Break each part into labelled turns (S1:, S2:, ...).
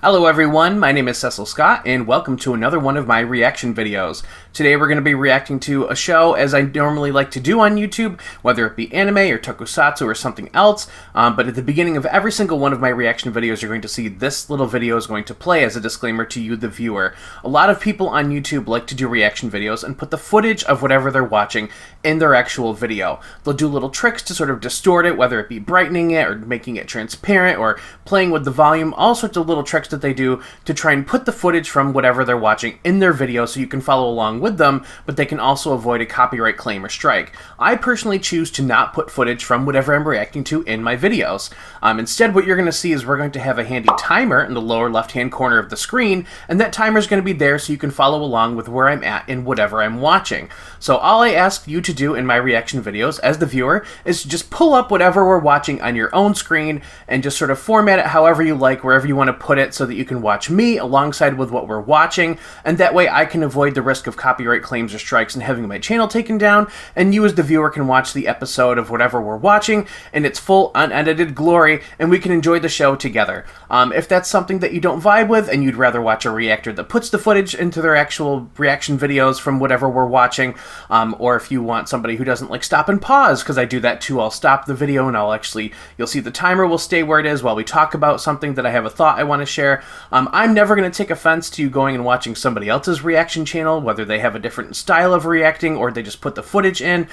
S1: Hello everyone, my name is Cecil Scott, and welcome to another one of my reaction videos. Today we're going to be reacting to a show as I normally like to do on YouTube, whether it be anime or tokusatsu or something else, but at the beginning of every single one of my reaction videos you're going to see this little video is going to play as a disclaimer to you, the viewer. A lot of people on YouTube like to do reaction videos and put the footage of whatever they're watching in their actual video. They'll do little tricks to sort of distort it, whether it be brightening it or making it transparent or playing with the volume, all sorts of little tricks that they do to try and put the footage from whatever they're watching in their video so you can follow along with them, but they can also avoid a copyright claim or strike. I personally choose to not put footage from whatever I'm reacting to in my videos. Instead, what you're going to see is we're going to have a handy timer in the lower left-hand corner of the screen, and that timer is going to be there so you can follow along with where I'm at in whatever I'm watching. So all I ask you to do in my reaction videos as the viewer is to just pull up whatever we're watching on your own screen and just sort of format it however you like, wherever you want to put it, so that you can watch me alongside with what we're watching, and that way I can avoid the risk of copyright claims or strikes and having my channel taken down, and you as the viewer can watch the episode of whatever we're watching in its full unedited glory, and we can enjoy the show together. If that's something that you don't vibe with and you'd rather watch a reactor that puts the footage into their actual reaction videos from whatever we're watching, or if you want somebody who doesn't like stop and pause, because I do that too, I'll stop the video and you'll see the timer will stay where it is while we talk about something that I have a thought I want to share. I'm never going to take offense to you going and watching somebody else's reaction channel, whether they have a different style of reacting or they just put the footage in.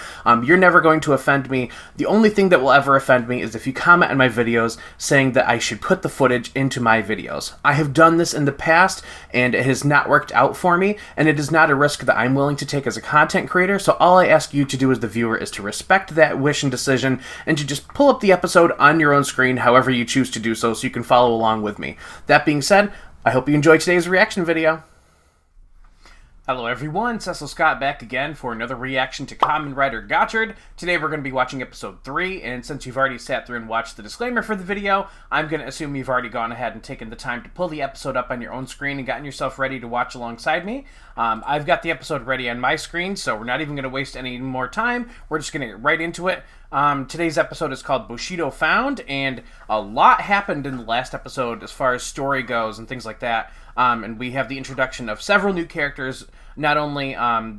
S1: You're never going to offend me. The only thing that will ever offend me is if you comment on my videos saying that I should put the footage into my videos. I have done this in the past and it has not worked out for me, and it is not a risk that I'm willing to take as a content creator, so all I ask you to do as the viewer is to respect that wish and decision and to just pull up the episode on your own screen however you choose to do so you can follow along with me. That being said, I hope you enjoyed today's reaction video. Hello everyone, Cecil Scott back again for another reaction to Kamen Rider Gotchard. Today we're going to be watching episode 3, and since you've already sat through and watched the disclaimer for the video, I'm going to assume you've already gone ahead and taken the time to pull the episode up on your own screen and gotten yourself ready to watch alongside me. I've got the episode ready on my screen, so we're not even going to waste any more time. We're just going to get right into it. Today's episode is called Bushido Found, and a lot happened in the last episode as far as story goes and things like that. And we have the introduction of several new characters. Not only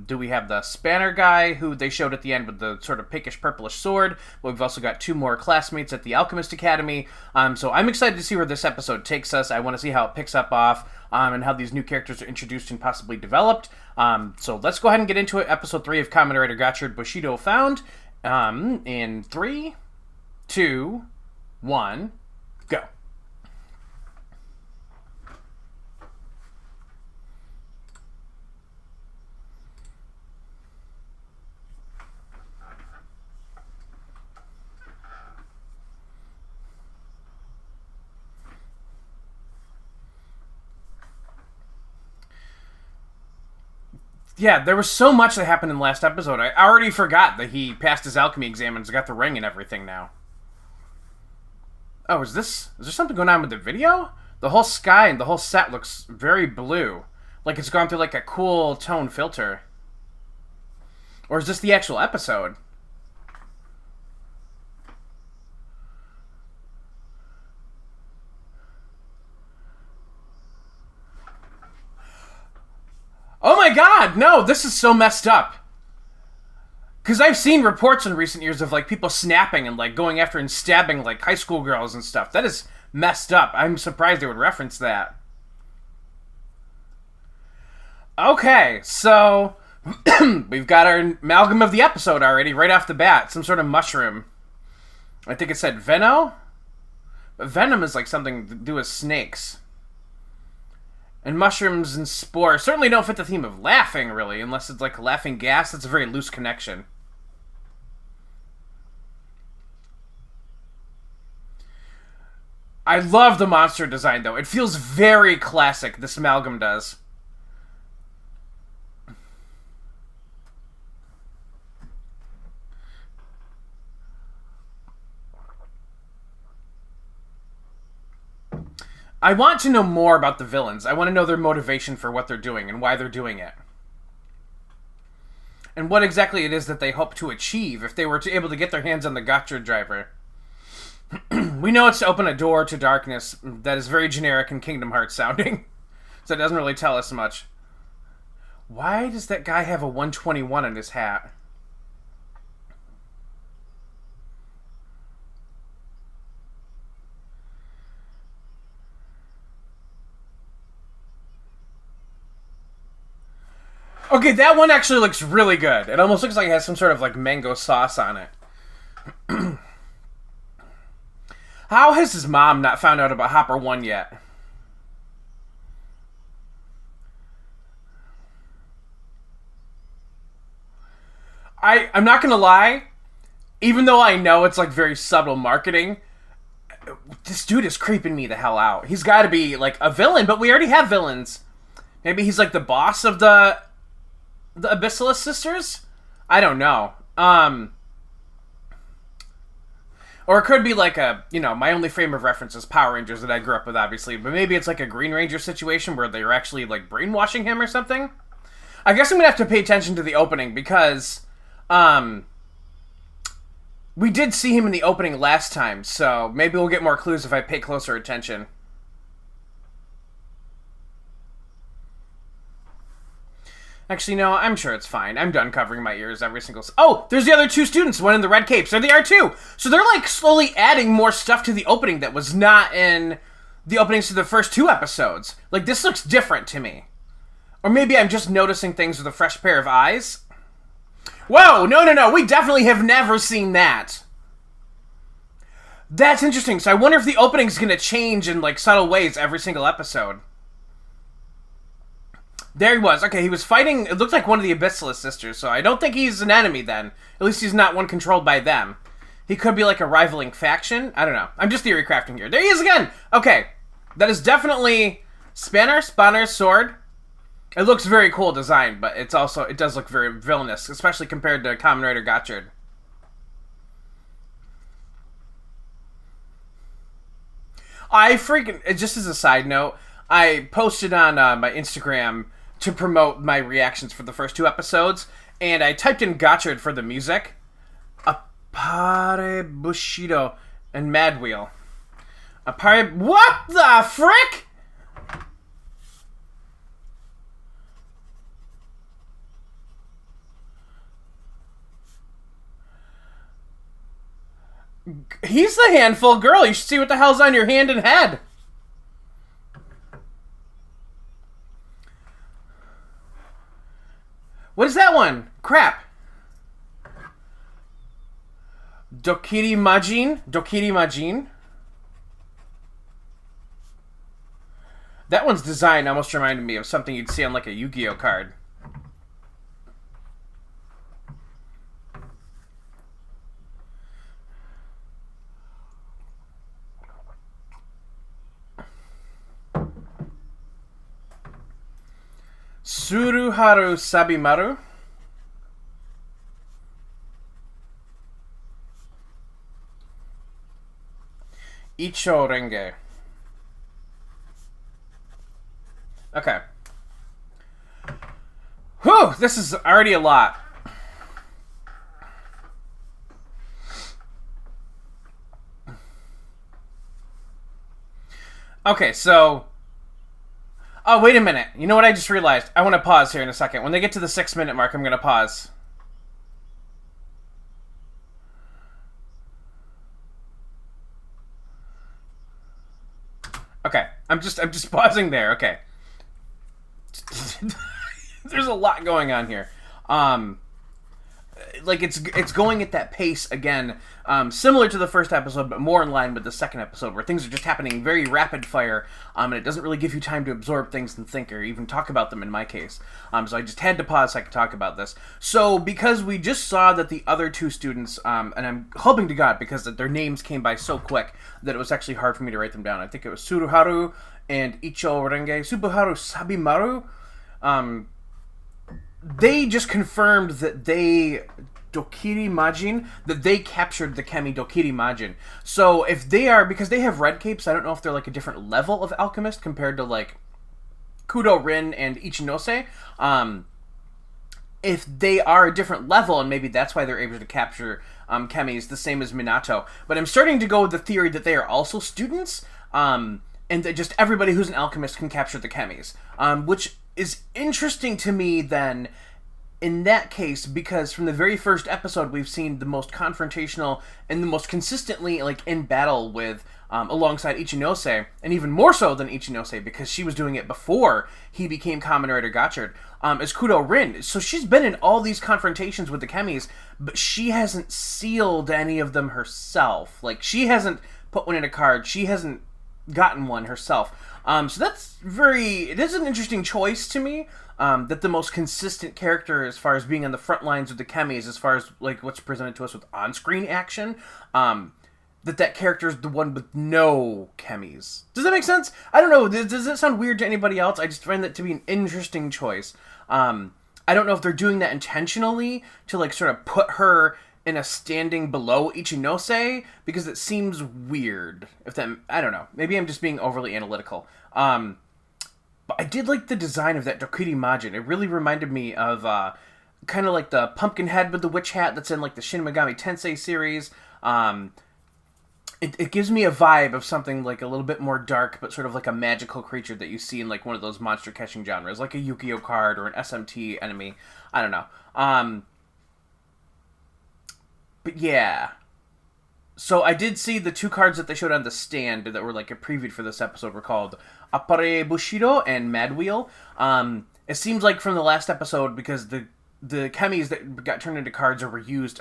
S1: do we have the Spanner guy, who they showed at the end with the sort of pinkish purplish sword, but we've also got 2 more classmates at the Alchemist Academy. So I'm excited to see where this episode takes us. I want to see how it picks up off, and how these new characters are introduced and possibly developed. So let's go ahead and get into it. Episode 3 of Kamen Rider Gotchard, Bushido Found. In 3, 2, 1, go. Yeah, there was so much that happened in the last episode. I already forgot that he passed his alchemy exam and has got the ring and everything now. Oh, is there something going on with the video? The whole sky and the whole set looks very blue. Like it's gone through like a cool tone filter. Or is this the actual episode? Oh my god, no, this is so messed up. Because I've seen reports in recent years of, like, people snapping and, like, going after and stabbing, like, high school girls and stuff. That is messed up. I'm surprised they would reference that. Okay, so we've got our amalgam of the episode already, right off the bat. Some sort of mushroom. I think it said Veno? But venom is, like, something to do with snakes. And mushrooms and spores certainly don't fit the theme of laughing, really, unless it's like laughing gas. That's a very loose connection. I love the monster design, though. It feels very classic, this amalgam does. I want to know more about the villains. I want to know their motivation for what they're doing and why they're doing it. And what exactly it is that they hope to achieve if they were able to get their hands on the Gotchard driver. We know it's to open a door to darkness that is very generic and Kingdom Hearts sounding. So it doesn't really tell us much. Why does that guy have a 121 in his hat? Okay, that one actually looks really good. It almost looks like it has some sort of like mango sauce on it. How has his mom not found out about Hopper 1 yet? I'm not gonna lie, even though I know it's like very subtle marketing, this dude is creeping me the hell out. He's gotta be like a villain, but we already have villains. Maybe he's like the boss of the Abyssal sisters? I don't know. Or it could be like a, my only frame of reference is Power Rangers that I grew up with, obviously. But maybe it's like a Green Ranger situation where they're actually like brainwashing him or something. I guess I'm gonna have to pay attention to the opening because, we did see him in the opening last time, so maybe we'll get more clues if I pay closer attention. Actually, no, I'm sure it's fine. I'm done covering my ears every single... Oh, there's the other two students, one in the red capes. There they are, too. So they're, like, slowly adding more stuff to the opening that was not in the openings to the first two episodes. Like, this looks different to me. Or maybe I'm just noticing things with a fresh pair of eyes. Whoa, no. We definitely have never seen that. That's interesting. So I wonder if the opening's going to change in, like, subtle ways every single episode. There he was. Okay, he was fighting... It looked like one of the Abyssal sisters, so I don't think he's an enemy then. At least he's not one controlled by them. He could be like a rivaling faction. I don't know. I'm just theory crafting here. There he is again! Okay. That is definitely Spanner's sword. It looks very cool design, but it does look very villainous, especially compared to Kamen Rider Gotchard. Just as a side note, I posted on my Instagram to promote my reactions for the first two episodes, and I typed in Gotchard for the music. Appare Bushido and Mad Wheel. What the frick? He's the handful girl. You should see what the hell's on your hand and head. What is that one? Crap. Dokiri Majin? That one's design almost reminded me of something you'd see on like a Yu-Gi-Oh card. Suruharu Sabimaru. Icho Renge. Okay. Whew, this is already a lot. Okay, so... Oh, wait a minute. You know what I just realized? I want to pause here in a second. When they get to the 6-minute mark, I'm going to pause. Okay. I'm just pausing there. Okay. There's a lot going on here. Like it's going at that pace again, similar to the first episode, but more in line with the second episode, where things are just happening very rapid fire, and it doesn't really give you time to absorb things and think, or even talk about them in my case. So I just had to pause so I could talk about this. So because we just saw that the other two students, and I'm hoping to God, because their names came by so quick, that it was actually hard for me to write them down. I think it was Suruharu and Icho Renge. Subaharu Sabimaru. They just confirmed that Dokiri Majin, that they captured the Kemi Dokiri Majin. So if they are, because they have red capes, I don't know if they're like a different level of alchemist compared to like Kudo Rin and Ichinose. If they are a different level, and maybe that's why they're able to capture chemis, the same as Minato. But I'm starting to go with the theory that they are also students, and that just everybody who's an alchemist can capture the chemis, which is interesting to me then, in that case, because from the very first episode we've seen the most confrontational and the most consistently in battle with alongside Ichinose, and even more so than Ichinose because she was doing it before he became Kamen Rider Gotchard, is Kudo Rin. So she's been in all these confrontations with the chemis, but she hasn't sealed any of them herself. She hasn't put one in a card, she hasn't gotten one herself. So this is an interesting choice to me, that the most consistent character as far as being on the front lines with the chemis, as far as what's presented to us with on-screen action, that character is the one with no chemis. Does that make sense? I don't know. Does it sound weird to anybody else? I just find that to be an interesting choice. I don't know if they're doing that intentionally to sort of put her in a standing below Ichinose, because it seems weird. I don't know. Maybe I'm just being overly analytical. But I did like the design of that Dokuri Majin. It really reminded me of kind of like the pumpkin head with the witch hat that's in the Shin Megami Tensei series. It gives me a vibe of something a little bit more dark, but sort of a magical creature that you see in one of those monster catching genres, like a Yu-Gi-Oh card or an SMT enemy. I don't know. But yeah. So I did see the two cards that they showed on the stand that were previewed for this episode were called Appare Bushido and Mad Wheel. It seems like from the last episode, because the chemis that got turned into cards or were used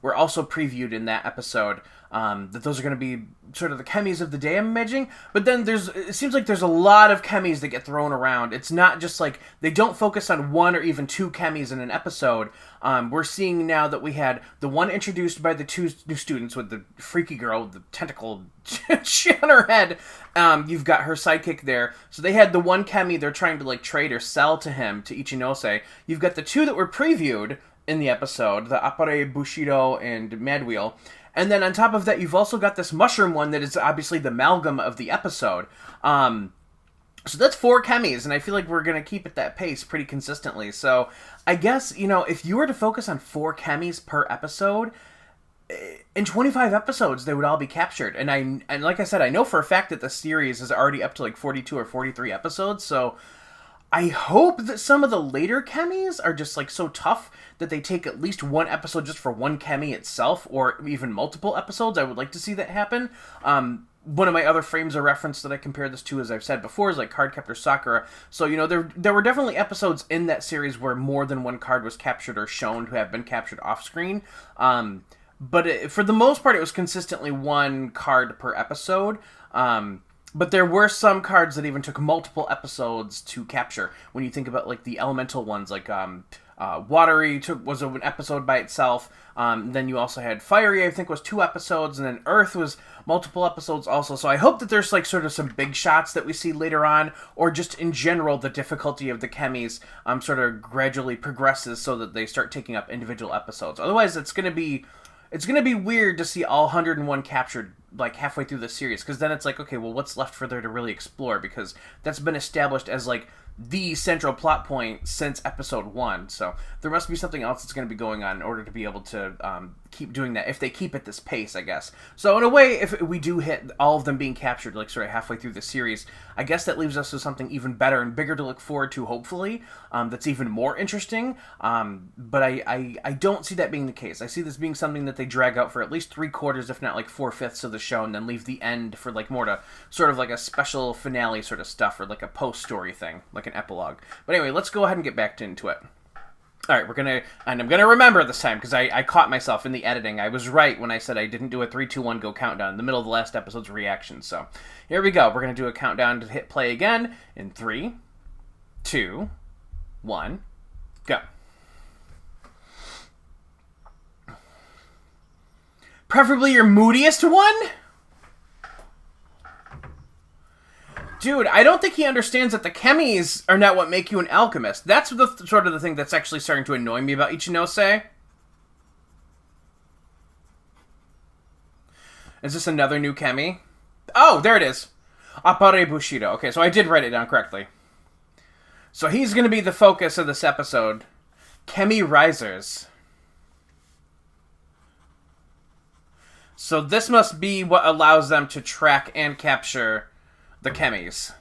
S1: were also previewed in that episode, that those are going to be sort of the chemis of the day, I'm imagining. But then it seems like there's a lot of chemis that get thrown around. It's not just they don't focus on one or even two chemis in an episode. We're seeing now that we had the one introduced by the two new students with the freaky girl with the tentacle shit on her head. You've got her sidekick there. So they had the one chemi they're trying to trade or sell to him, to Ichinose. You've got the two that were previewed in the episode, the Appare Bushido and Mad Wheel. And then on top of that, you've also got this mushroom one that is obviously the amalgam of the episode. So that's 4 chemis, and I feel like we're going to keep at that pace pretty consistently. So I guess, if you were to focus on 4 chemis per episode, in 25 episodes, they would all be captured. And like I said, I know for a fact that the series is already up to 42 or 43 episodes, so I hope that some of the later chemis are just so tough that they take at least one episode just for one chemi itself, or even multiple episodes. I would like to see that happen. One of my other frames of reference that I compare this to, as I've said before, is Cardcaptor Sakura. So, there were definitely episodes in that series where more than one card was captured or shown to have been captured off-screen. But for the most part, it was consistently one card per episode. But there were some cards that even took multiple episodes to capture. When you think about the elemental ones, Watery was an episode by itself. Then you also had Fiery, I think, was 2 episodes, and then Earth was multiple episodes also. So I hope that there's sort of some big shots that we see later on, or just in general the difficulty of the chemis sort of gradually progresses so that they start taking up individual episodes. Otherwise, it's gonna be weird to see all 101 captured halfway through the series, because then it's okay, well, what's left for there to really explore, because that's been established as the central plot point since episode 1. So there must be something else that's going to be going on in order to be able to keep doing that, if they keep at this pace, I guess. So in a way, if we do hit all of them being captured sort of halfway through the series, I guess that leaves us with something even better and bigger to look forward to, hopefully, that's even more interesting. But I don't see that being the case. I see this being something that they drag out for at least 3/4, if not 4/5 of the show, and then leave the end for more to sort of a special finale sort of stuff, or a post-story thing, an epilogue. But anyway, let's go ahead and get back into it. Alright, I'm gonna remember this time, because I caught myself in the editing. I was right when I said I didn't do a 3, 2, 1 go countdown in the middle of the last episode's reaction. So, here we go. We're gonna do a countdown to hit play again in 3, 2, 1, go. Preferably your moodiest one? Dude, I don't think he understands that the chemis are not what make you an alchemist. That's sort of the thing that's actually starting to annoy me about Ichinose. Is this another new chemi? Oh, there it is. Appare Bushido. Okay, so I did write it down correctly. So he's going to be the focus of this episode. Chemi Risers. So this must be what allows them to track and capture the chemis.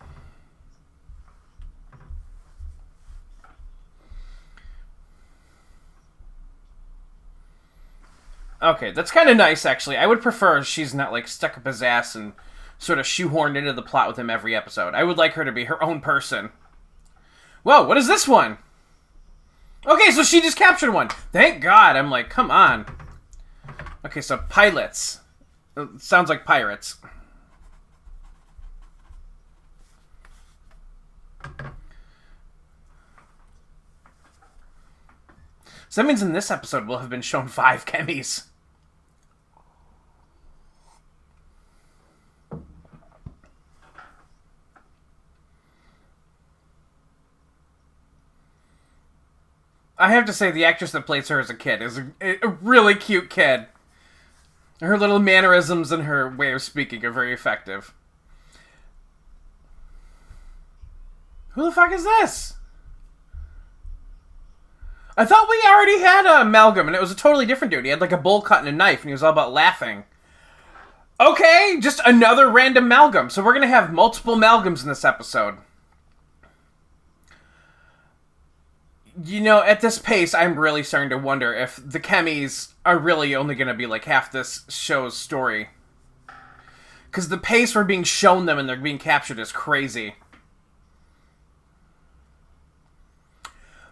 S1: Okay, that's kind of nice, actually. I would prefer she's not, like, stuck up his ass and sort of shoehorned into the plot with him every episode. I would like her to be her own person. Whoa, what is this one? Okay, so she just captured one. Thank God. I'm like, come on. Okay, so pilots. Sounds like pirates. So that means in this episode we'll have been shown 5 chemis. I have to say, the actress that plays her as a kid is a really cute kid. Her little mannerisms and her way of speaking are very effective. Who the fuck is this? I thought we already had a Amalgam, and it was a totally different dude. He had like a bowl cut and a knife, and he was all about laughing. Okay, just another random Amalgam. So we're going to have multiple Amalgams in this episode. You know, at this pace, I'm really starting to wonder if the chemis are really only going to be like half this show's story. Because the pace we're being shown them and they're being captured is crazy.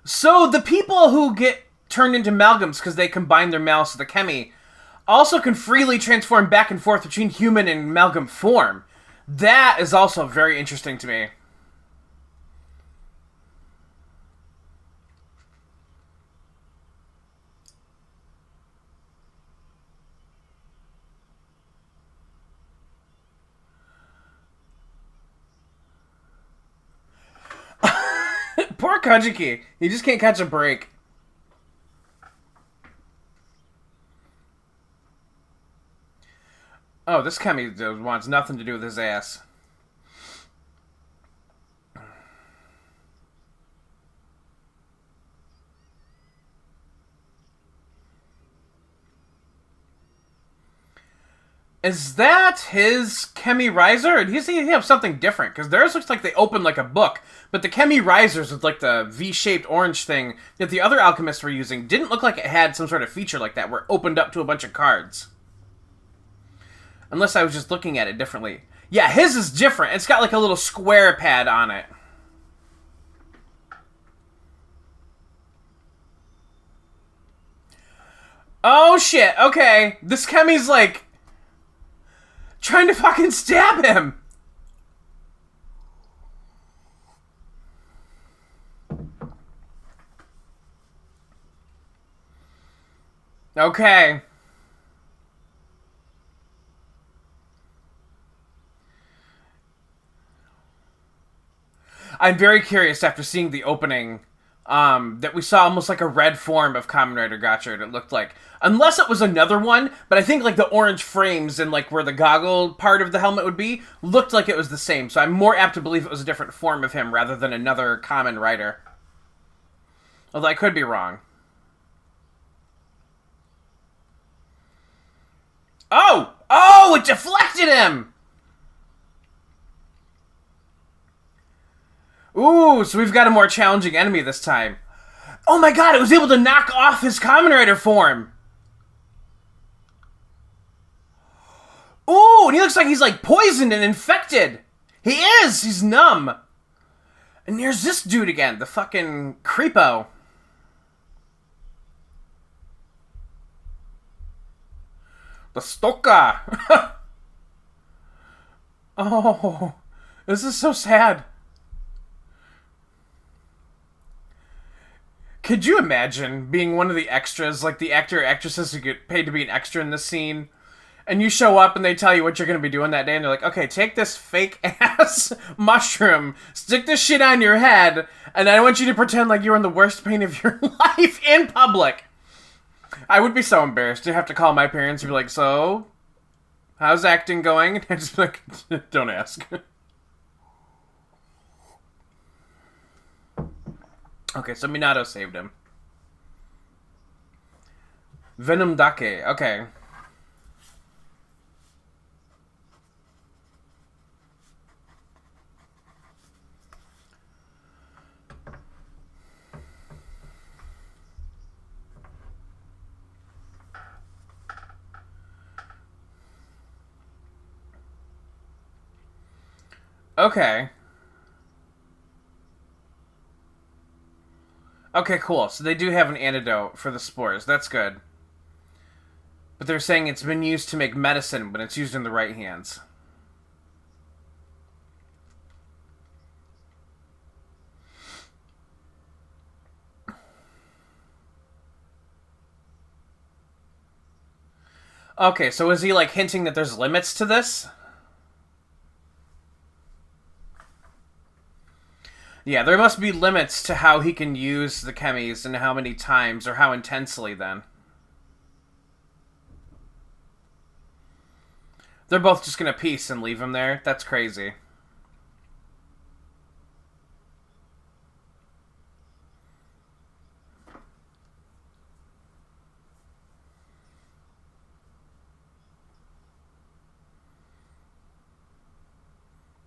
S1: So the people who get turned into amalgams because they combine their malice with the chemi also can freely transform back and forth between human and amalgam form. That is also very interesting to me. Poor Kajiki. He just can't catch a break. Oh, this chemi wants nothing to do with his ass. Is that his Chemi Riser? Or does he have something different? Because theirs looks like they open like a book. But the Chemi Risers with like the V-shaped orange thing that the other alchemists were using didn't look like it had some sort of feature like that where it opened up to a bunch of cards. Unless I was just looking at it differently. Yeah, his is different. It's got like a little square pad on it. Oh shit, okay. This Chemi's like trying to fucking stab him. Okay. I'm very curious after seeing the opening that we saw almost like a red form of Kamen Rider Gotchard, it looked like. Unless it was another one, but I think like the orange frames and like where the goggle part of the helmet would be looked like it was the same. So I'm more apt to believe it was a different form of him rather than another Kamen Rider. Although I could be wrong. Oh! Oh, it deflected him! Ooh, so we've got a more challenging enemy this time. Oh my god, it was able to knock off his Kamen Rider form! Ooh, and he looks like he's like poisoned and infected! He is! He's numb! And there's this dude again, the fucking creepo. The Stoka! Oh, this is so sad. Could you imagine being one of the extras, like the actor or actresses who get paid to be an extra in this scene, and you show up and they tell you what you're going to be doing that day, and they're like, okay, take this fake-ass mushroom, stick this shit on your head, and I want you to pretend like you're in the worst pain of your life in public. I would be so embarrassed to have to call my parents and be like, so, how's acting going? And I just be like, don't ask. Okay, so Minato saved him. Venom Dake, okay. Okay. Okay, cool. So they do have an antidote for the spores. That's good. But they're saying it's been used to make medicine when it's used in the right hands. Okay, so is he, like, hinting that there's limits to this? Yeah, there must be limits to how he can use the chemis and how many times or how intensely, then. They're both just gonna peace and leave him there? That's crazy.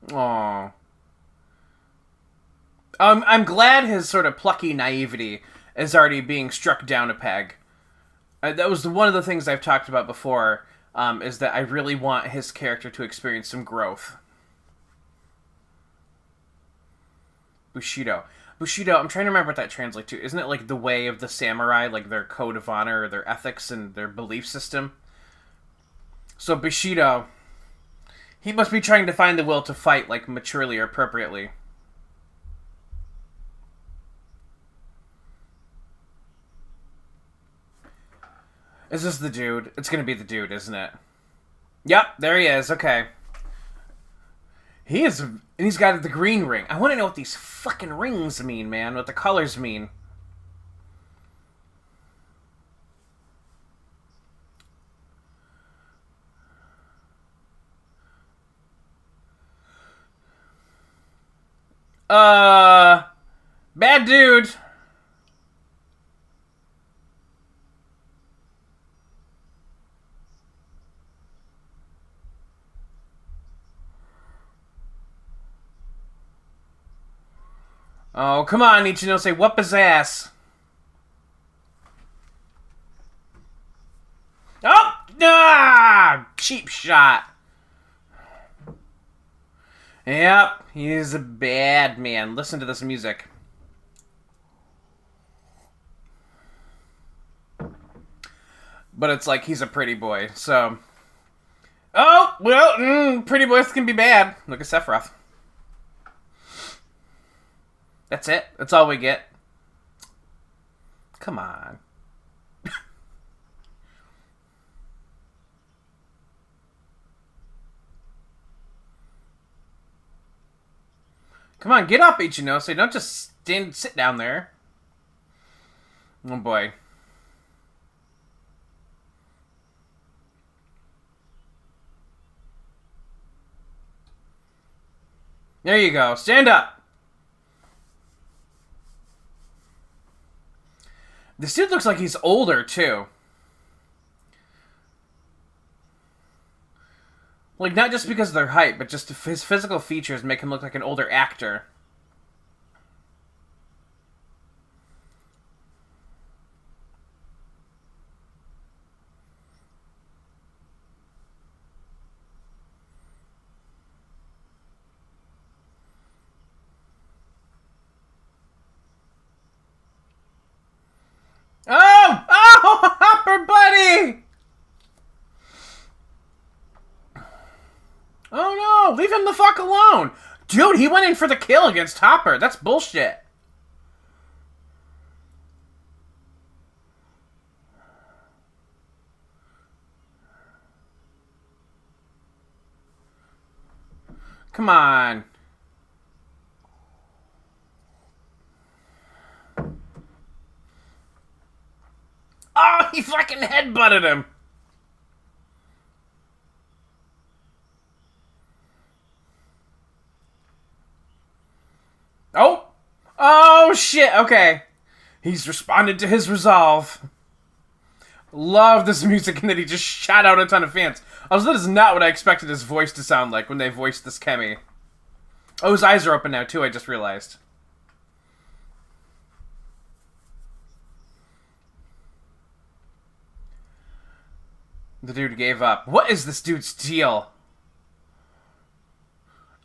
S1: Aww. I'm glad his sort of plucky naivety is already being struck down a peg. That was one of the things I've talked about before, is that I really want his character to experience some growth. Bushido. Bushido, I'm trying to remember what that translates to. Isn't it like the way of the samurai, like their code of honor, or their ethics, and their belief system? So Bushido, he must be trying to find the will to fight, like, maturely or appropriately. Is this the dude? It's gonna be the dude, isn't it? Yep, there he is. Okay. He is... And he's got the green ring. I want to know what these fucking rings mean, man. What the colors mean. Bad dude. Oh, come on, Ichino, say whoop his ass. Oh! Ah! Cheap shot. Yep, he's a bad man. Listen to this music. But it's like he's a pretty boy, so... Oh, well, pretty boys can be bad. Look at Sephiroth. That's it. That's all we get. Come on. Come on, get up, Ichinose. Don't just sit down there. Oh, boy. There you go. Stand up. This dude looks like he's older, too. Like, not just because of their height, but just his physical features make him look like an older actor. Oh! Oh! Hopper buddy! Oh no! Leave him the fuck alone! Dude, he went in for the kill against Hopper. That's bullshit. Come on. Oh, he fucking headbutted him. Oh. Oh, shit. Okay. He's responded to his resolve. Love this music and that he just shot out a ton of fans. Also, that is not what I expected his voice to sound like when they voiced this Kemi. Oh, his eyes are open now, too, I just realized. The dude gave up. What is this dude's deal?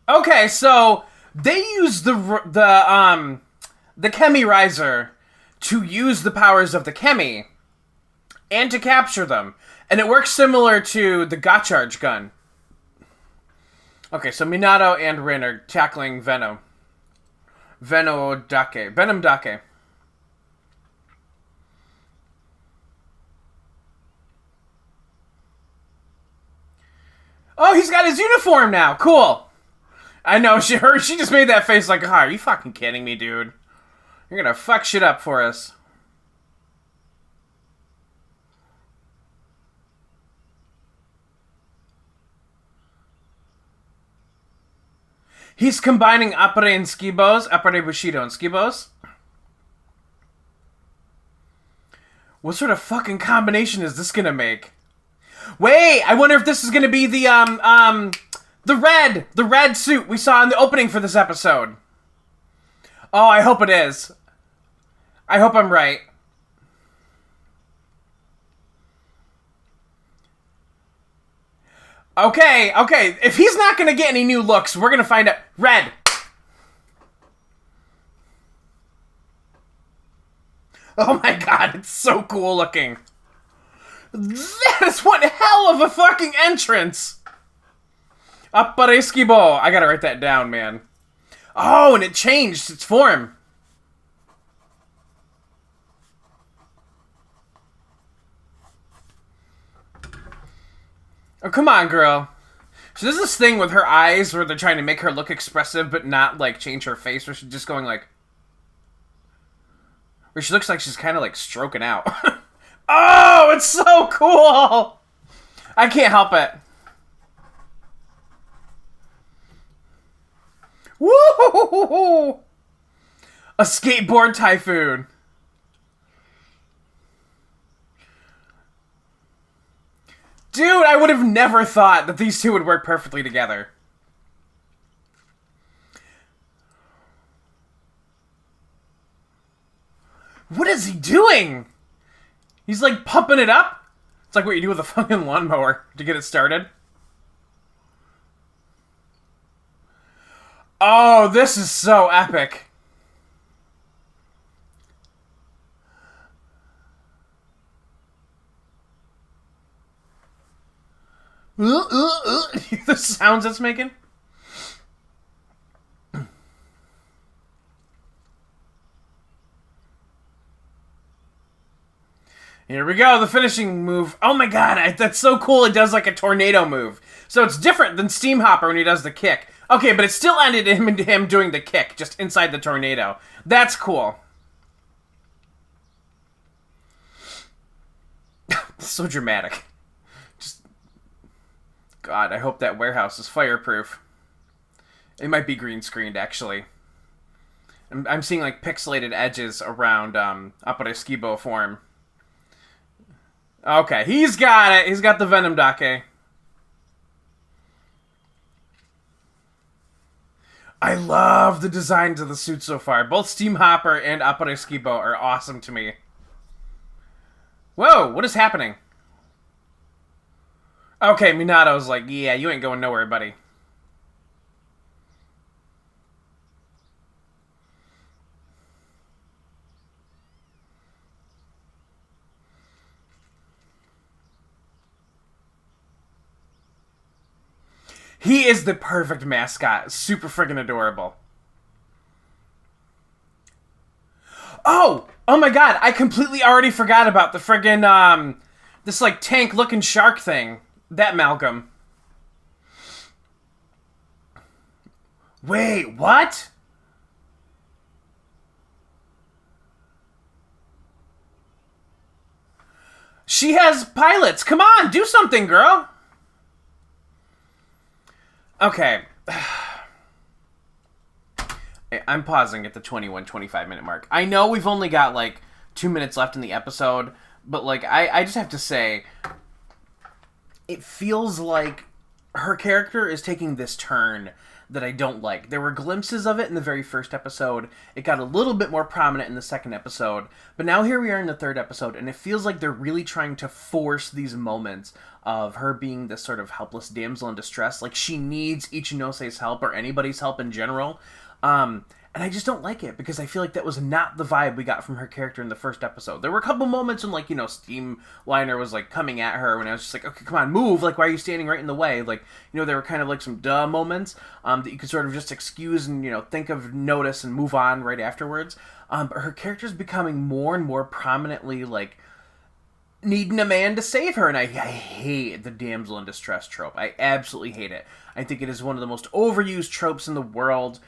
S1: Okay, so they use the Kamen Rider to use the powers of the Kemi and to capture them. And it works similar to the Gotchard gun. Okay, so Minato and Rin are tackling Venom. Venom Dake. Oh, he's got his uniform now. Cool. I know, she just made that face like, are you fucking kidding me, dude? You're gonna fuck shit up for us. He's combining Appare and Skibos, Appare Bushido and Skibos. What sort of fucking combination is this gonna make? Wait, I wonder if this is gonna be the red suit we saw in the opening for this episode. Oh, I hope it is. I hope I'm right. Okay. If he's not gonna get any new looks, we're gonna find out. Red. Oh my god, it's so cool looking. That is one hell of a fucking entrance. Appare Skibo. I gotta write that down, man. Oh, and it changed its form. Oh, come on, girl. So there's this thing with her eyes where they're trying to make her look expressive but not, like, change her face, where she's just going, like... Where she looks like she's kind of, like, stroking out. Oh, it's so cool! I can't help it. Woo! A skateboard typhoon. Dude, I would have never thought that these two would work perfectly together. What is he doing? He's like pumping it up. It's like what you do with a fucking lawnmower to get it started. Oh, this is so epic. The sounds it's making. Here we go, the finishing move. Oh my god, that's so cool. It does like a tornado move. So it's different than Steam Hopper when he does the kick. Okay, but it still ended in him doing the kick, just inside the tornado. That's cool. So dramatic. Just... God, I hope that warehouse is fireproof. It might be green screened, actually. I'm seeing like pixelated edges around Appare Skibo form. Okay, he's got it. He's got the Venom Dake. I love the designs of the suit so far. Both Steam Hopper and Appare Skibo are awesome to me. Whoa, what is happening? Okay, Minato's like, yeah, you ain't going nowhere, buddy. He is the perfect mascot. Super friggin' adorable. Oh my god, I completely already forgot about the friggin', this, like, tank-looking shark thing. That Malcolm. Wait, what? She has pilots. Come on, do something, girl. Okay. I'm pausing at the 25 minute mark. I know we've only got, like, 2 minutes left in the episode, but, like, I just have to say, it feels like her character is taking this turn that I don't like. There were glimpses of it in the very first episode. It got a little bit more prominent in the second episode. But now here we are in the third episode, and it feels like they're really trying to force these moments of her being this sort of helpless damsel in distress. Like, she needs Ichinose's help, or anybody's help in general. And I just don't like it, because I feel like that was not the vibe we got from her character in the first episode. There were a couple moments when, like, Steamliner was, like, coming at her, when I was just like, okay, come on, move, like, why are you standing right in the way? Like, there were kind of, like, some duh moments that you could sort of just excuse and, think of, notice, and move on right afterwards. But her character's becoming more and more prominently, like, needing a man to save her, and I hate the damsel in distress trope. I absolutely hate it. I think it is one of the most overused tropes in the world.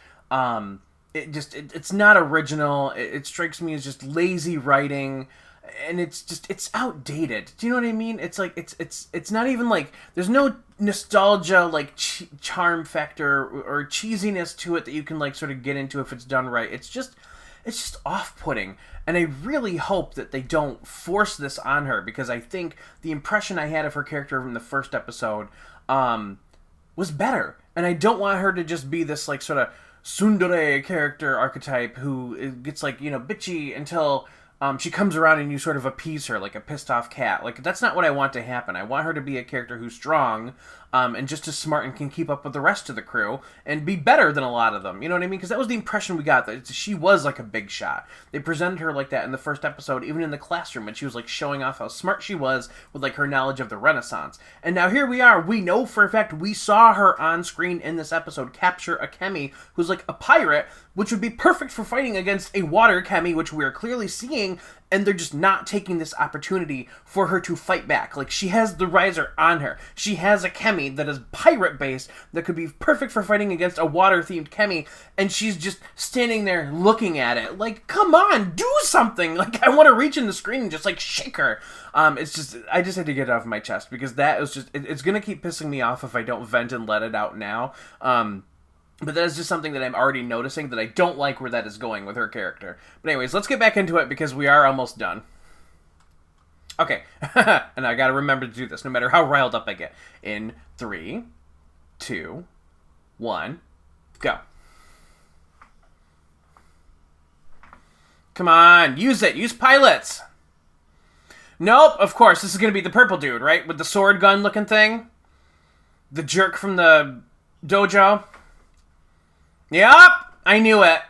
S1: It's not original. It strikes me as just lazy writing, and it's outdated. Do you know what I mean? It's like it's not even like, there's no nostalgia, like charm factor or cheesiness to it that you can like sort of get into if it's done right. It's just off-putting, and I really hope that they don't force this on her, because I think the impression I had of her character from the first episode was better, and I don't want her to just be this like sort of tsundere character archetype who gets like, bitchy until she comes around and you sort of appease her like a pissed off cat. Like, that's not what I want to happen. I want her to be a character who's strong and just as smart and can keep up with the rest of the crew and be better than a lot of them. You know what I mean? Because that was the impression we got, that she was like a big shot. They presented her like that in the first episode, even in the classroom, and she was like showing off how smart she was with like her knowledge of the Renaissance. And now here we are. We know for a fact we saw her on screen in this episode capture a Kemi who's like a pirate, which would be perfect for fighting against a water Kemi, which we're clearly seeing, and they're just not taking this opportunity for her to fight back. Like, she has the riser on her. She has a Kemi that is pirate-based that could be perfect for fighting against a water-themed Kemi, and she's just standing there looking at it. Like, come on, do something! Like, I want to reach in the screen and just, like, shake her. I just had to get it off my chest, because that was just, it's gonna keep pissing me off if I don't vent and let it out now. But that is just something that I'm already noticing, that I don't like where that is going with her character. But anyways, let's get back into it, because we are almost done. Okay, and I gotta remember to do this, no matter how riled up I get. In 3, 2, 1, go. Come on, use it! Use pilots! Nope, of course, this is gonna be the purple dude, right? With the sword gun looking thing? The jerk from the dojo? Yep, I knew it.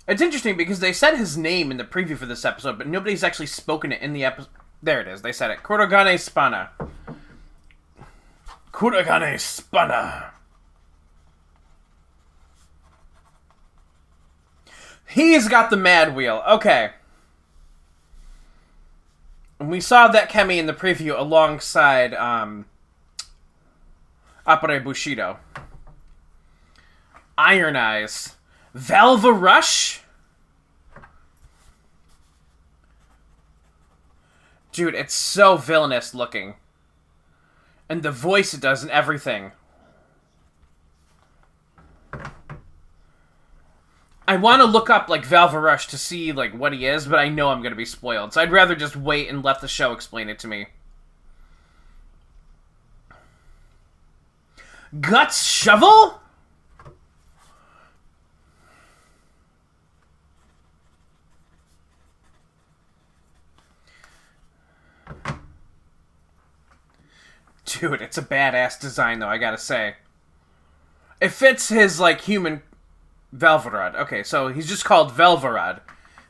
S1: It's interesting because they said his name in the preview for this episode, but nobody's actually spoken it in the episode. There it is, they said it. Kurogane Spana. Kurogane Spana. He's got the mad wheel. Okay. And we saw that Kemi in the preview alongside Appare Bushido. Iron Eyes. Valva Rush? Dude, it's so villainous looking. And the voice it does and everything. I want to look up, like, Valva Rush to see, like, what he is, but I know I'm going to be spoiled. So I'd rather just wait and let the show explain it to me. Guts Shovel? Dude, it's a badass design, though, I gotta say. It fits his, like, human... Velvarad. Okay, so he's just called Velvarad.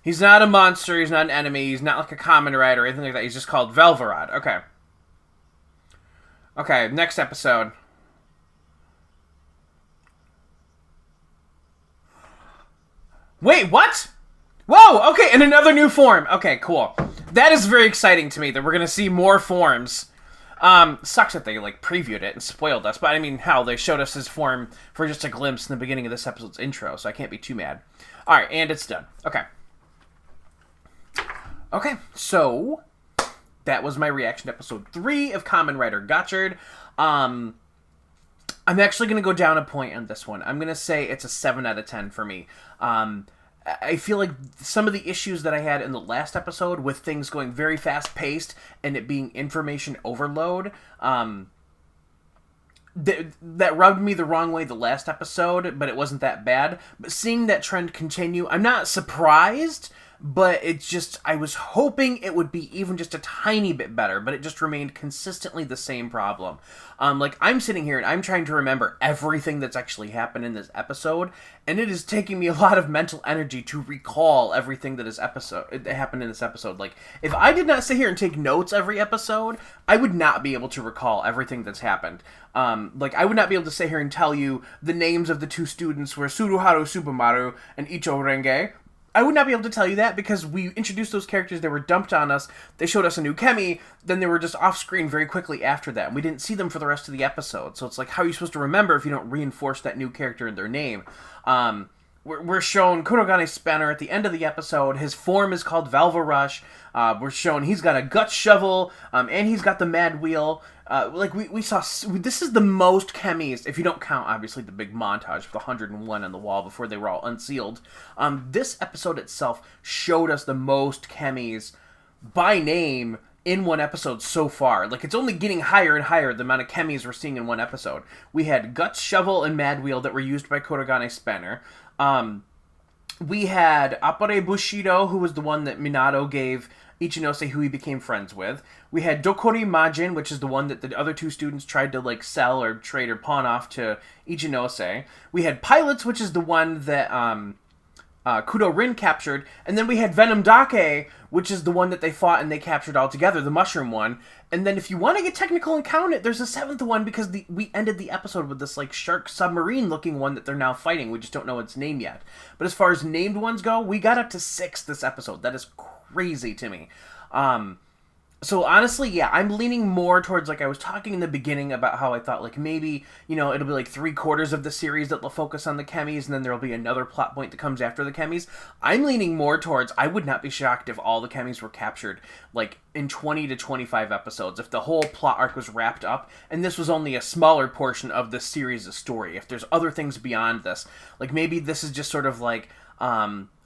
S1: He's not a monster, he's not an enemy, he's not like a Kamen Rider or anything like that. He's just called Velvarad. Okay. Okay, next episode. Wait, what? Whoa, okay, in another new form. Okay, cool. That is very exciting to me, that we're gonna see more forms. Sucks that they, like, previewed it and spoiled us, but I mean, hell, they showed us his form for just a glimpse in the beginning of this episode's intro, so I can't be too mad. Alright, and it's done. Okay. Okay, so, that was my reaction to episode 3 of Kamen Rider Gotchard. I'm actually going to go down a point on this one. I'm going to say it's a 7 out of 10 for me. I feel like some of the issues that I had in the last episode with things going very fast paced and it being information overload, that rubbed me the wrong way the last episode, but it wasn't that bad. But seeing that trend continue, I'm not surprised, but it's just, I was hoping it would be even just a tiny bit better, but it just remained consistently the same problem. Like, I'm sitting here and I'm trying to remember everything that's actually happened in this episode, and it is taking me a lot of mental energy to recall everything that happened in this episode. Like, if I did not sit here and take notes every episode, I would not be able to recall everything that's happened. Like, I would not be able to sit here and tell you the names of the two students were Suruharu Subumaru and Icho Renge. I would not be able to tell you that because we introduced those characters, they were dumped on us, they showed us a new Kemi, then they were just off-screen very quickly after that, and we didn't see them for the rest of the episode. So it's like, how are you supposed to remember if you don't reinforce that new character in their name? We're shown Kurogane Spanner at the end of the episode. His form is called Valva Rush. We're shown he's got a gut shovel, and he's got the Mad Wheel. Like, we saw... This is the most Kemis, if you don't count, obviously, the big montage with 101 on the wall before they were all unsealed. This episode itself showed us the most Kemis by name in one episode so far. Like, it's only getting higher and higher, the amount of Kemis we're seeing in one episode. We had Guts, Shovel, and Mad Wheel that were used by Kurogane Spanner. We had Appare Bushido, who was the one that Minato gave Ichinose, who he became friends with. We had Dokori Majin, which is the one that the other two students tried to, like, sell or trade or pawn off to Ichinose. We had Pilots, which is the one that Kudo Rin captured. And then we had Venom Dake, which is the one that they fought and they captured all together, the mushroom one. And then if you want to get technical and count it, there's a seventh one because we ended the episode with this, like, shark submarine looking one that they're now fighting. We just don't know its name yet. But as far as named ones go, we got up to 6 this episode. That is crazy to me. So honestly, yeah, I'm leaning more towards, like I was talking in the beginning about how I thought, like, maybe, you know, it'll be like 3/4 of the series that will focus on the Kemis, and then there'll be another plot point that comes after the Kemis. I'm leaning more towards, I would not be shocked if all the Kemis were captured, like, in 20 to 25 episodes, if the whole plot arc was wrapped up, and this was only a smaller portion of the series' story. If there's other things beyond this, like, maybe this is just sort of like,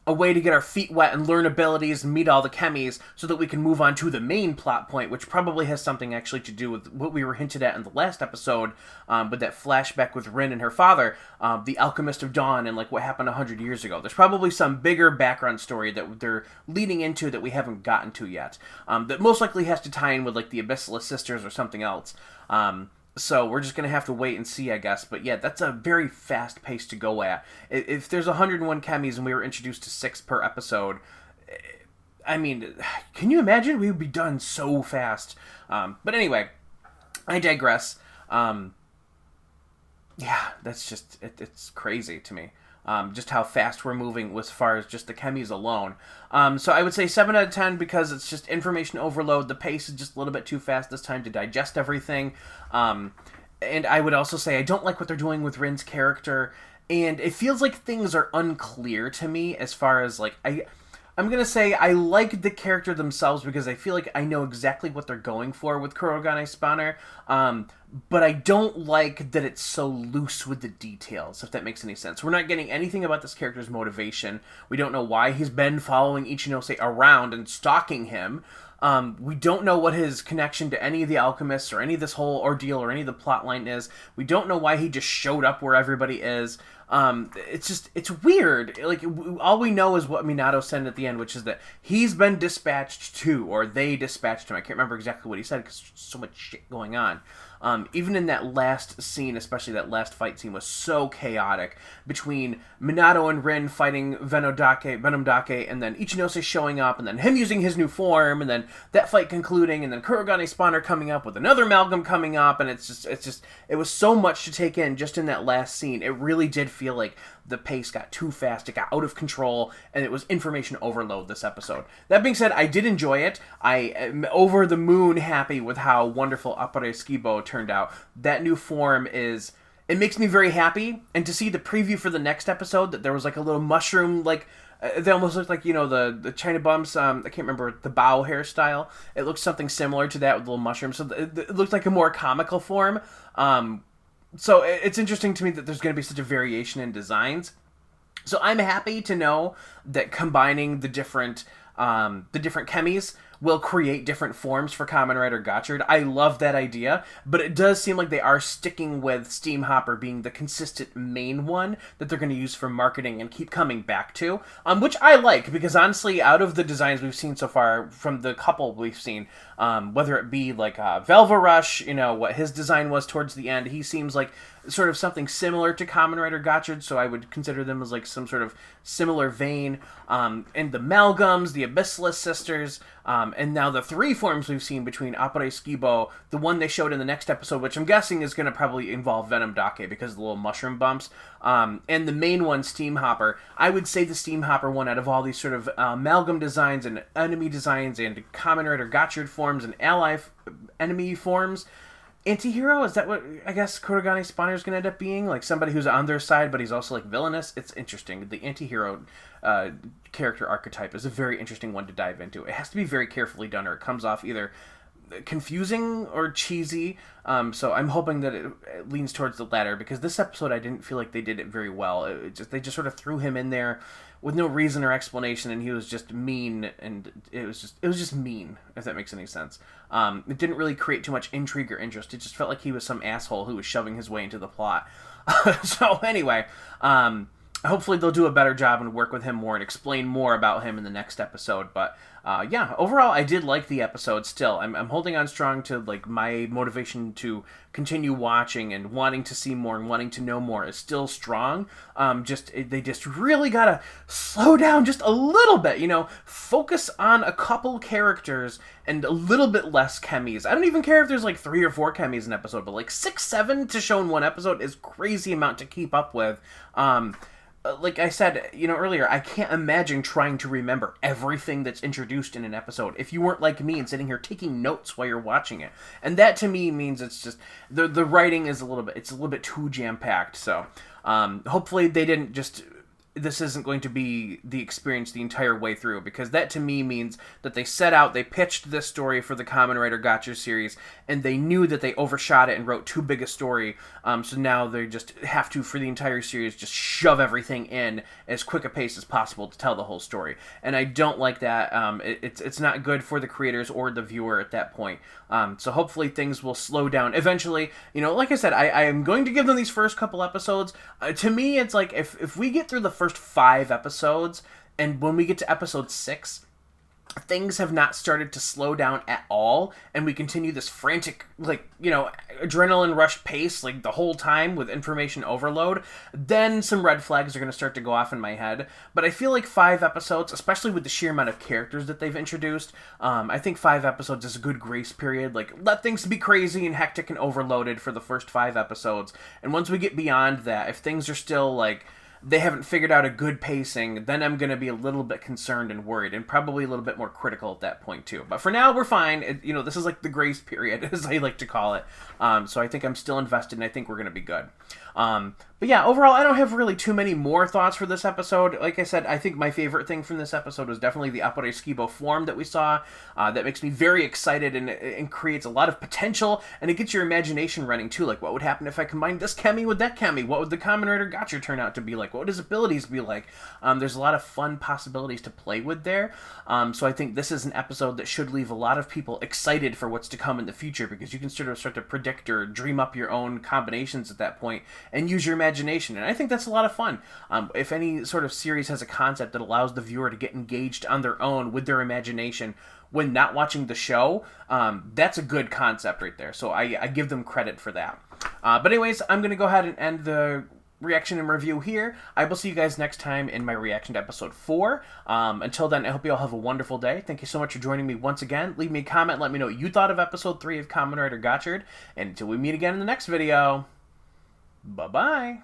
S1: a way to get our feet wet and learn abilities and meet all the Kemis so that we can move on to the main plot point, which probably has something actually to do with what we were hinted at in the last episode, with that flashback with Rin and her father, the Alchemist of Dawn, and, like, what happened 100 years ago. There's probably some bigger background story that they're leading into that we haven't gotten to yet, that most likely has to tie in with, like, the Abyssala Sisters or something else. So we're just going to have to wait and see, I guess. But yeah, that's a very fast pace to go at. If there's 101 Kemis and we were introduced to 6 per episode, I mean, can you imagine? We would be done so fast. But anyway, I digress. Yeah, that's just, it's crazy to me. Just how fast we're moving as far as just the Kemis alone. So I would say 7 out of 10 because it's just information overload. The pace is just a little bit too fast this time to digest everything. And I would also say I don't like what they're doing with Rin's character. And it feels like things are unclear to me as far as, like, I'm going to say I like the character themselves because I feel like I know exactly what they're going for with Kurogane Spanner. But I don't like that it's so loose with the details, if that makes any sense. We're not getting anything about this character's motivation. We don't know why he's been following Ichinose around and stalking him. We don't know what his connection to any of the alchemists or any of this whole ordeal or any of the plotline is. We don't know why he just showed up where everybody is. It's weird. Like, all we know is what Minato said at the end, which is that he's been dispatched to, or they dispatched him. I can't remember exactly what he said because there's so much shit going on. Even in that last scene, especially that last fight scene, was so chaotic between Minato and Rin fighting Venom Dake, and then Ichinose showing up, and then him using his new form, and then that fight concluding, and then Kurogane Spanner coming up with another amalgam coming up, and it was so much to take in just in that last scene. It really did feel like the pace got too fast, it got out of control, and it was information overload this episode. That being said, I did enjoy it. I am over the moon happy with how wonderful Appare Skibo turned out. That new form it makes me very happy, and to see the preview for the next episode, that there was, like, a little mushroom, like, they almost looked like, you know, the China bumps, I can't remember, the bow hairstyle. It looks something similar to that with little mushrooms, so it looked like a more comical form. So it's interesting to me that there's going to be such a variation in designs. So I'm happy to know that combining the different chemis will create different forms for Kamen Rider Gotchard. I love that idea, but it does seem like they are sticking with Steam Hopper being the consistent main one that they're going to use for marketing and keep coming back to, which I like, because honestly, out of the designs we've seen so far, from the couple we've seen, whether it be like Velva Rush, what his design was towards the end, he seems like sort of something similar to Kamen Rider Gotchard, so I would consider them as like some sort of similar vein. And the Malgums, the Abyssalus sisters, and now the three forms we've seen between Appare Skibo, the one they showed in the next episode, which I'm guessing is going to probably involve Venom Dake because of the little mushroom bumps, and the main one, Steam Hopper. I would say the Steam Hopper one, out of all these sort of amalgam designs and enemy designs and Kamen Rider Gotchard forms and ally enemy forms, Antihero, is that what I guess Kurogane Spawner is going to end up being? Like somebody who's on their side, but he's also like villainous? It's interesting. The Antihero character archetype is a very interesting one to dive into. It has to be very carefully done, or it comes off either confusing or cheesy. So I'm hoping that it leans towards the latter, because this episode I didn't feel like they did it very well. They just sort of threw him in there with no reason or explanation, and he was just mean, and it was just mean, if that makes any sense. It didn't really create too much intrigue or interest. It just felt like he was some asshole who was shoving his way into the plot. So anyway, hopefully they'll do a better job and work with him more and explain more about him in the next episode. But yeah, overall I did like the episode. Still, I'm holding on strong to like my motivation to continue watching and wanting to see more and wanting to know more is still strong. They just really gotta slow down just a little bit, focus on a couple characters and a little bit less chemis. I don't even care if there's like 3 or 4 chemis in an episode, but like 6, 7 to show in one episode is crazy amount to keep up with. Like I said, earlier, I can't imagine trying to remember everything that's introduced in an episode if you weren't like me and sitting here taking notes while you're watching it. And that to me means it's just the writing is a little bit too jam-packed. So hopefully this isn't going to be the experience the entire way through, because that to me means that they pitched this story for the Kamen Rider Gotchard series, and they knew that they overshot it and wrote too big a story, so now they just have to, for the entire series, just shove everything in as quick a pace as possible to tell the whole story. And I don't like that. It's not good for the creators or the viewer at that point. So hopefully things will slow down eventually. Like I said, I am going to give them these first couple episodes. To me, it's like if we get through the first 5 episodes, and when we get to episode 6, things have not started to slow down at all, and we continue this frantic, adrenaline rush pace, like, the whole time with information overload, then some red flags are going to start to go off in my head. But I feel like 5 episodes, especially with the sheer amount of characters that they've introduced, I think 5 episodes is a good grace period. Like, let things be crazy and hectic and overloaded for the first 5 episodes, and once we get beyond that, if things are still, they haven't figured out a good pacing, then I'm going to be a little bit concerned and worried, and probably a little bit more critical at that point too. But for now, we're fine. This is like the grace period, as I like to call it. So I think I'm still invested, and I think we're going to be good. But yeah, overall, I don't have really too many more thoughts for this episode. Like I said, I think my favorite thing from this episode was definitely the Appare Skibo form that we saw. That makes me very excited and creates a lot of potential, and it gets your imagination running too. Like, what would happen if I combined this chemi with that chemi? What would the Kamen Rider Gotchard turn out to be like? What would his abilities be like? There's a lot of fun possibilities to play with there. So I think this is an episode that should leave a lot of people excited for what's to come in the future, because you can start to predict or dream up your own combinations at that point and use your imagination, and I think that's a lot of fun. If any sort of series has a concept that allows the viewer to get engaged on their own with their imagination when not watching the show, that's a good concept right there, so I give them credit for that. But anyways, I'm going to go ahead and end the reaction and review here. I will see you guys next time in my reaction to episode 4. Until then, I hope you all have a wonderful day. Thank you so much for joining me once again. Leave me a comment, let me know what you thought of episode 3 of Kamen Rider Gotchard, and until we meet again in the next video, bye-bye.